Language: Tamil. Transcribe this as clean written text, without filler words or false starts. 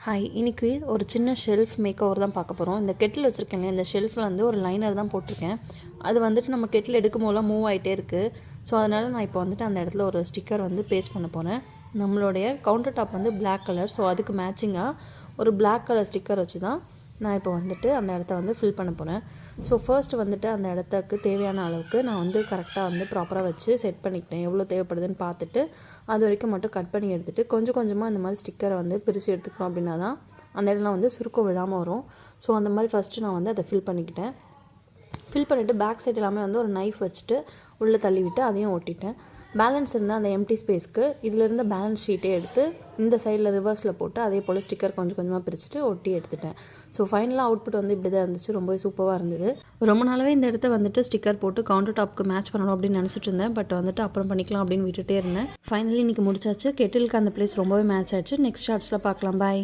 ஹாய், இன்னைக்கு ஒரு சின்ன ஷெல்ஃப் மேக் ஓவர் தான் பார்க்க போகிறோம். இந்த கெட்டில் வச்சுருக்கேங்க, இந்த ஷெல்ஃபில் வந்து ஒரு லைனர் தான் போட்டிருக்கேன். அது வந்துட்டு நம்ம கெட்டில் எடுக்கும் போதெல்லாம் மூவ் ஆகிட்டே இருக்குது. ஸோ அதனால் நான் இப்போ வந்துட்டு அந்த இடத்துல ஒரு ஸ்டிக்கர் வந்து பேஸ்ட் பண்ண போகிறேன். நம்மளுடைய கவுண்டர் டாப் வந்து பிளாக் கலர், ஸோ அதுக்கு மேட்சிங்காக ஒரு பிளாக் கலர் ஸ்டிக்கர் வச்சு தான் நான் இப்போ வந்துட்டு அந்த இடத்த வந்து ஃபில் பண்ண போகிறேன். ஸோ ஃபர்ஸ்ட்டு வந்துட்டு அந்த இடத்துக்கு தேவையான அளவுக்கு நான் வந்து கரெக்டாக வந்து ப்ராப்பராக வச்சு செட் பண்ணிக்கிட்டேன். எவ்வளோ தேவைப்படுதுன்னு பார்த்துட்டு அது வரைக்கும் மட்டும் கட் பண்ணி எடுத்துகிட்டு கொஞ்சம் கொஞ்சமாக இந்த மாதிரி ஸ்டிக்கரை வந்து பிரித்து எடுத்துக்கணும். அப்படின்னா தான் அந்த இடம்லாம் வந்து சுருக்கம் விழாமல் வரும். ஸோ அந்த மாதிரி ஃபஸ்ட்டு நான் வந்து அதை ஃபில் பண்ணிக்கிட்டேன். ஃபில் பண்ணிவிட்டு பேக் சைடு எல்லாமே வந்து ஒரு நைஃப் வச்சுட்டு உள்ளே தள்ளிவிட்டு அதையும் ஒட்டிட்டேன். பேலன்ஸ் இருந்தால் அந்த எம்டி ஸ்பேஸ்க்கு இதில் இருந்த பேலன்ஸ் ஷீட்டே எடுத்து இந்த சைடில் ரிவர்ஸில் போட்டு அதே போல் ஸ்டிக்கர் கொஞ்சம் கொஞ்சமாக பிரிச்சுட்டு ஒட்டி எடுத்துட்டேன். ஸோ ஃபைனலாக அவுட்புட் வந்து இப்படி தான் இருந்துச்சு. ரொம்பவே சூப்பராக இருந்தது. ரொம்ப நாளாகவே இந்த இடத்த வந்துட்டு ஸ்டிக்கர் போட்டு கவுண்டர் டாப்க்கு மேட்ச் பண்ணணும் அப்படின்னு நினச்சிட்டு இருந்தேன். பட் வந்துட்டு அப்புறம் பண்ணிக்கலாம் அப்படின்னு விட்டுட்டே இருந்தேன். ஃபைனலி இன்றைக்கி முடிச்சாச்சு. கெட்டிலுக்கு அந்த பிளேஸ் ரொம்பவே மேட்ச் ஆச்சு. நெக்ஸ்ட் ஷார்ட்ஸில் பார்க்கலாம். பாய்.